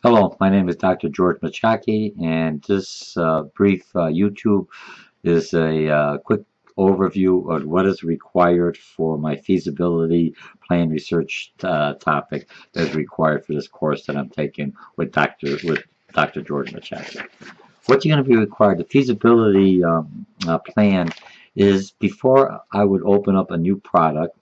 Hello, my name is Dr. George Mochocki, and this brief YouTube is a quick overview of what is required for my feasibility plan research topic that is required for this course that I'm taking with Dr. George Mochocki. What you're going to be required, the feasibility plan is before I would open up a new product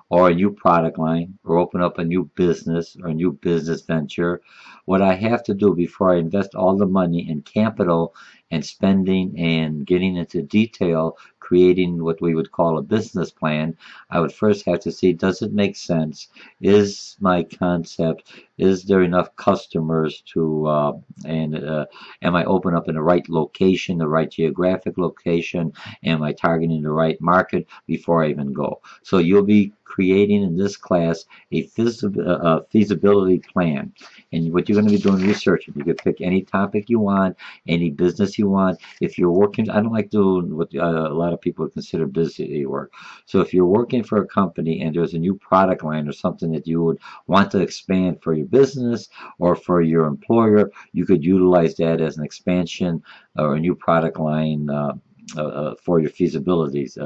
or a new product line or open up a new business or a new business venture, what I have to do before I invest all the money in capital and spending and getting into detail, creating what we would call a business plan, I would first have to see, does it make sense? Is my concept, is there enough customers to, am I open up in the right location, the right geographic location? Am I targeting the right market before I even go? So you'll be creating in this class a feasibility plan. And what you're going to be doing research. You can pick any topic you want, any business you want. If you're working, I don't like doing what a lot of people consider busy work. So if you're working for a company and there's a new product line or something that you would want to expand for your business or for your employer, you could utilize that as an expansion or a new product line for your feasibilities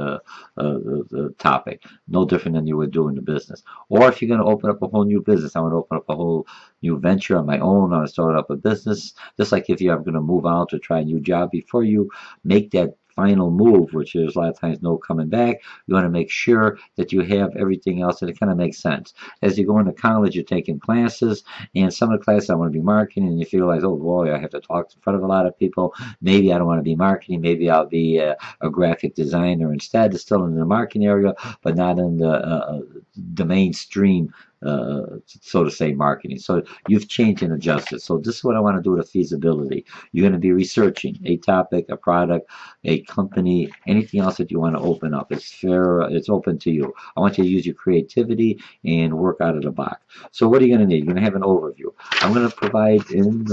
topic, no different than you would do in the business. Or if you're going to open up a whole new business, I want to open up a whole new venture on my own, I want to start up a business, just like if you're going to move out to try a new job, before you make that final move, which is a lot of times no coming back, you want to make sure that you have everything else and it kind of makes sense. As you go into college, you're taking classes, and some of the classes I want to be marketing, and you feel like, oh boy, I have to talk in front of a lot of people. Maybe I don't want to be marketing. Maybe I'll be a graphic designer instead. It's still in the marketing area, but not in the mainstream, so to say, marketing. So you've changed and adjusted. So this is what I want to do with a feasibility. You're going to be researching a topic, a product, a company, anything else that you want to open up. It's fair, it's open to you. I want you to use your creativity and work out of the box. So what are you going to need? You're going to have an overview. I'm going to provide in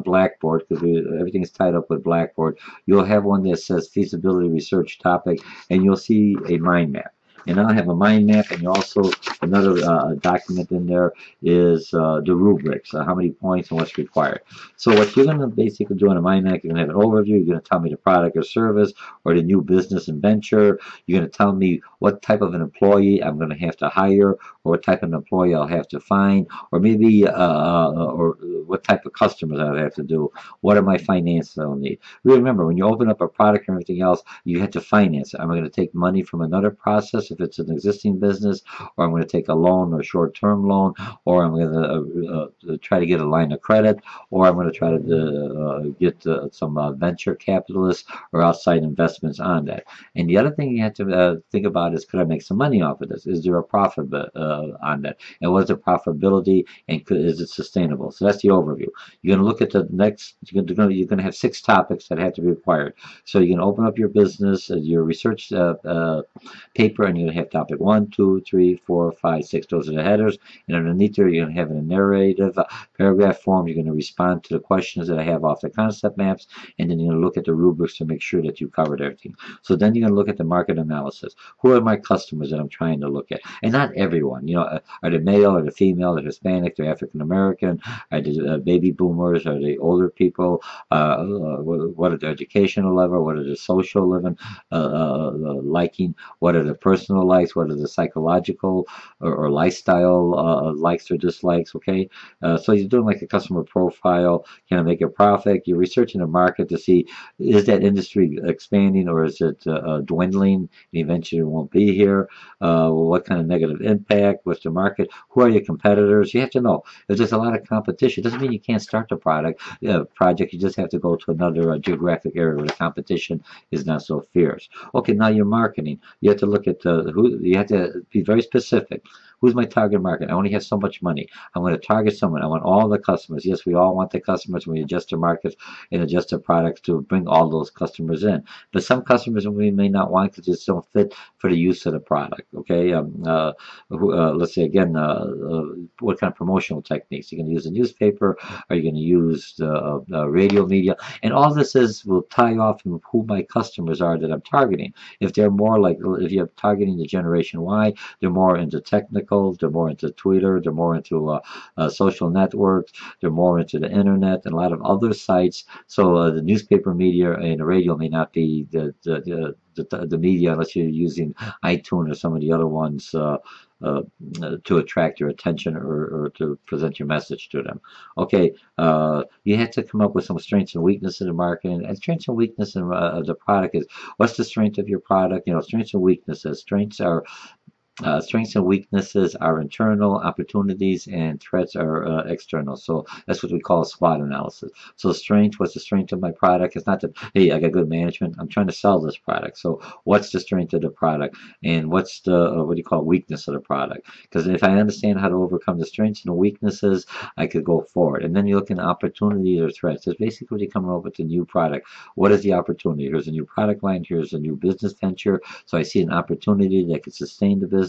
Blackboard, because everything's tied up with Blackboard. You'll have one that says feasibility research topic, and you'll see a mind map. And I'll have a mind map, and you also, another document in there is the rubrics, how many points and what's required. So what you're going to basically do in a mind map, you're going to have an overview, you're going to tell me the product or service or the new business and venture, you're going to tell me what type of an employee I'm going to have to hire, or what type of an employee I'll have to find, or maybe or what type of customers I'll have to do, what are my finances I'll need. Remember, when you open up a product and everything else, you have to finance it. Am I going to take money from another process if it's an existing business, or I'm going to take a loan or a short-term loan, or I'm going to try to get a line of credit, or I'm going to try to get some venture capitalists or outside investments on that. And the other thing you have to think about is, could I make some money off of this? Is there a profit on that? And what is the profitability, and is it sustainable? So that's the overview. You're going to look at the next, you're going to have 6 topics that have to be required. So you can open up your business, your research paper, and you're going to have topic 1, 2, 3, 4, 5, 6. Those are the headers. And underneath there, you're going to have a narrative paragraph form. You're going to respond to the questions that I have off the concept maps, and then you're going to look at the rubrics to make sure that you covered everything. So then you're going to look at the market analysis. Who are my customers that I'm trying to look at? And not everyone. You know, are they male, are they female, are they Hispanic, they're African American, are they baby boomers, are they older people, what are their educational level, what are the social living liking, what are the personal likes, what are the psychological or lifestyle likes or dislikes, okay? So you're doing like a customer profile. Can I make a profit? You're researching the market to see, is that industry expanding or is it dwindling and eventually it won't be here? What kind of negative impact? What's the market? Who are your competitors? You have to know. If there's a lot of competition, it doesn't mean you can't start the project. You just have to go to another geographic area where the competition is not so fierce. Okay, now you're marketing. You have to look at who. You have to be very specific. Who's my target market? I only have so much money. I'm going to target someone. I want all the customers. Yes, we all want the customers when we adjust our markets and adjust our products to bring all those customers in. But some customers we may not want because they just don't fit for the use of the product. Okay, let's say again, what kind of promotional techniques? You're going to use a newspaper? Are you going to use radio media? And all this will tie off who my customers are that I'm targeting. If they're more like, if you're targeting the Generation Y, they're more into technical articles. They're more into Twitter. They're more into social networks. They're more into the internet and a lot of other sites. So the newspaper media and the radio may not be the media unless you're using iTunes or some of the other ones uh, to attract your attention or to present your message to them. Okay, you have to come up with some strengths and weaknesses in the market. And strengths and weaknesses of the product is what's the strength of your product? You know, strengths and weaknesses. Strengths and weaknesses are internal, opportunities and threats are external. So that's what we call a SWOT analysis. So strength, what's the strength of my product? It's not that, hey, I got good management. I'm trying to sell this product. So what's the strength of the product? And what's the, what do you call, weakness of the product? Because if I understand how to overcome the strengths and the weaknesses, I could go forward. And then you look at opportunities or threats. It's basically when you come up with a new product. What is the opportunity? Here's a new product line. Here's a new business venture. So I see an opportunity that could sustain the business,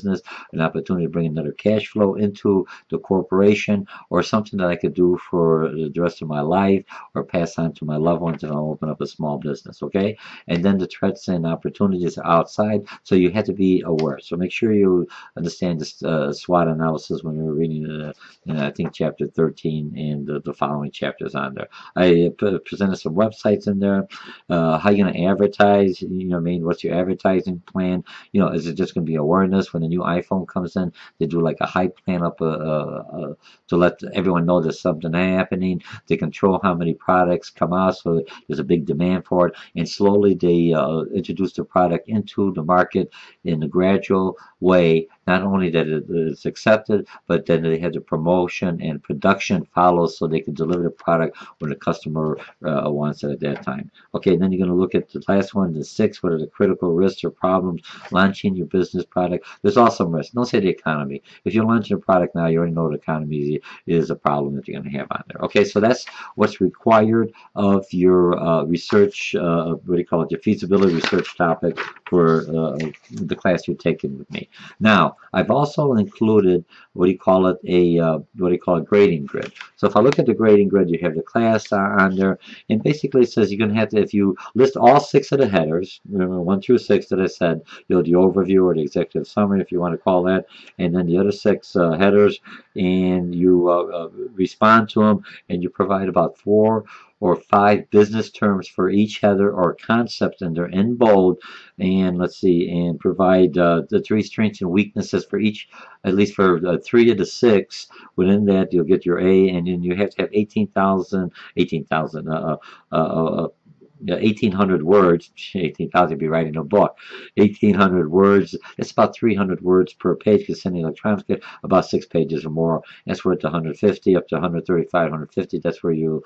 an opportunity to bring another cash flow into the corporation, or something that I could do for the rest of my life or pass on to my loved ones, and I'll open up a small business. Okay, and then the threats and opportunities are outside, so you have to be aware. So make sure you understand this SWOT analysis when you're reading I think chapter 13 and the following chapters on there. I presented some websites in there. How you going to advertise? You know what I mean? What's your advertising plan? You know, is it just going to be awareness? When the new iPhone comes in, they do like a hype plan up to let everyone know there's something happening. They control how many products come out, so there's a big demand for it. And slowly they introduce the product into the market in a gradual way. Not only that it's accepted, but then they have the promotion and production follows, so they can deliver the product when the customer wants it at that time. Okay, then you're going to look at the last one, the 6. What are the critical risks or problems launching your business product? There's also risks. Don't say the economy. If you're launching a product now, you already know the economy is a problem that you're going to have on there. Okay, so that's what's required of your research, what do you call it, your feasibility research topic for the class you're taking with me. Now, I've also included what do you call it, a grading grid. So if I look at the grading grid, you have the class on there, and basically it says you're going to have to, if you list all 6 of the headers, remember 1 through 6 that I said, you know, the overview or the executive summary, if you want to call that, and then the other 6 headers, and you respond to them, and you provide about 4 or 5 business terms for each header or concept, and they're in bold, and let's see, and provide the 3 strengths and weaknesses for each, at least for 3 of the 6. Within that, you'll get your A, and then you have to have 1,800 words. 18,000 would be writing a book. 1,800 words. It's about 300 words per page, because sending electronically about 6 pages or more. That's where it's 150 up to 135, 150. That's where you'll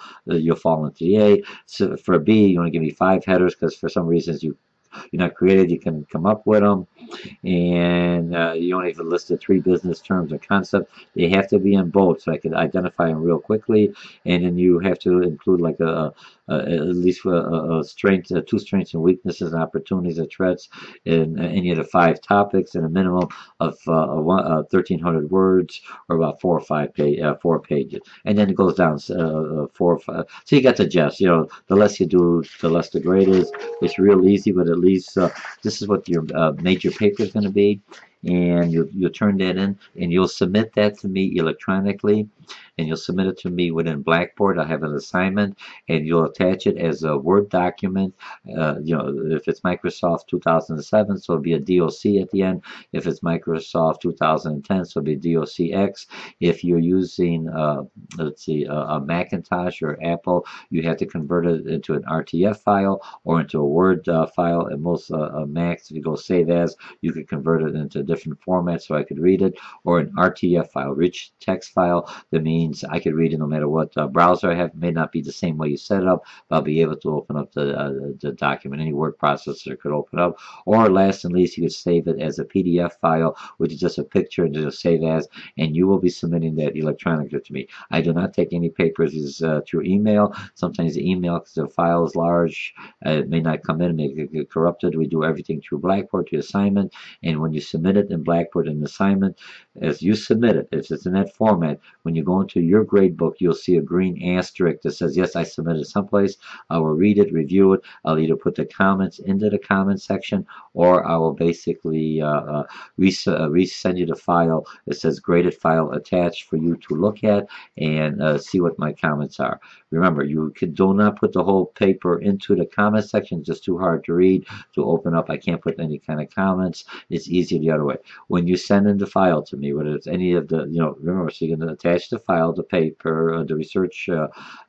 fall into the A. So for a B, you want to give me 5 headers, because for some reasons you're not creative. You can come up with them, and you only have to list the 3 business terms or concepts. They have to be in bold, so I can identify them real quickly. And then you have to include like at least a strength, 2 strengths and weaknesses, and opportunities and threats in any of the 5 topics, and a minimum of 1,300 words, or about 4 pages. And then it goes down 4 or 5. So you got the gist. You know, the less you do, the less the grade is. It's real easy, but at least this is what your major paper is going to be, and you'll turn that in, and you'll submit that to me electronically, and you'll submit it to me within Blackboard. I have an assignment, and you'll attach it as a Word document. You know, if it's Microsoft 2007, so it'll be a DOC at the end. If it's Microsoft 2010, so it'll be DOCX. If you're using, let's see, a Macintosh or Apple, you have to convert it into an RTF file or into a Word file. And most Macs, if you go Save As, you can convert it into a different format so I could read it, or an RTF file, rich text file. That means I could read it no matter what browser I have. It may not be the same way you set it up, but I'll be able to open up the document. Any word processor could open up. Or last and least, you could save it as a PDF file, which is just a picture and just save as, and you will be submitting that electronically to me. I do not take any papers through email. Sometimes the email, because the file is large, it may not come in, may get corrupted. We do everything through Blackboard, through assignment, and when you submit it in Blackboard in assignment, as you submit it, if it's in that format, when you go into your grade book, you'll see a green asterisk that says, yes, I submitted someplace. I will read it, review it. I'll either put the comments into the comment section, or I will basically resend you the file. It says graded file attached for you to look at and see what my comments are. Remember, do not put the whole paper into the comment section. It's just too hard to read, to open up. I can't put any kind of comments. It's easier the other way. When you send in the file to me, whether it's any of the, remember, so you're going to attach the file, the paper, the research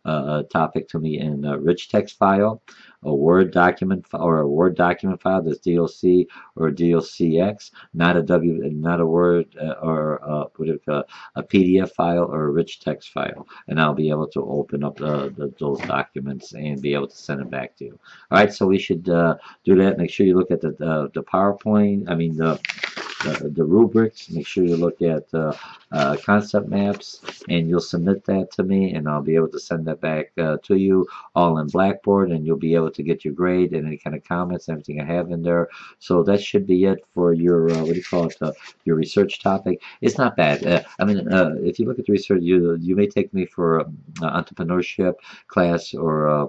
topic to me in a rich text file, a Word document or a Word document file that's DOC or DOCX, not a Word a PDF file or a rich text file, and I'll be able to open up those documents and be able to send them back to you. All right, so we should do that. Make sure you look at the PowerPoint. I mean the rubrics. Make sure you look at concept maps, and you'll submit that to me, and I'll be able to send that back to you all in Blackboard, and you'll be able to get your grade and any kind of comments, everything I have in there. So that should be it for your your research topic. It's not bad. I mean, if you look at the research, you may take me for entrepreneurship class or a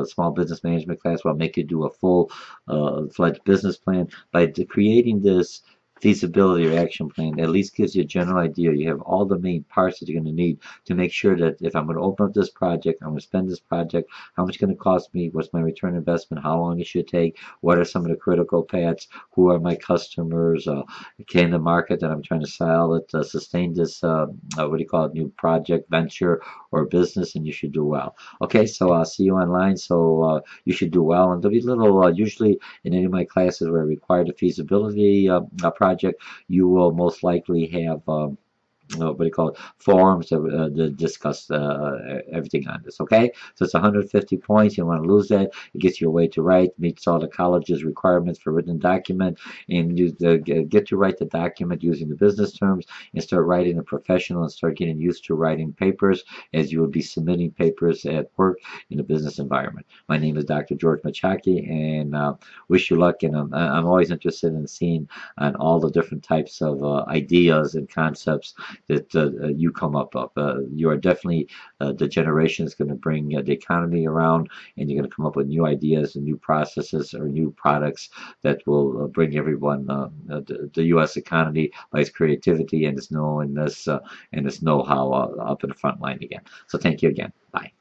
small business management class, where I'll make you do a full fledged business plan. By creating this feasibility or action plan, at least gives you a general idea. You have all the main parts that you're going to need to make sure that if I'm going to open up this project, I'm going to spend this project, how much it's going to cost me, what's my return on investment, how long it should take, what are some of the critical paths, who are my customers, can the market that I'm trying to sell it sustain this new project, venture, or business, and you should do well. Okay, so I'll see you online. So you should do well, and there'll be little usually in any of my classes where I require the feasibility project, you will most likely have forums that discuss everything on this. Okay, so it's 150 points. You don't want to lose that. It gets you a way to write, meets all the college's requirements for written document, and you get to write the document using the business terms and start writing a professional and start getting used to writing papers as you would be submitting papers at work in a business environment. My name is Dr. George Mochocki, and wish you luck. And I'm always interested in seeing on all the different types of ideas and concepts that you come up with. You are definitely the generation that's going to bring the economy around, and you're going to come up with new ideas and new processes or new products that will bring everyone the U.S. economy by its creativity and its know-how up in the front line again. So thank you again. Bye.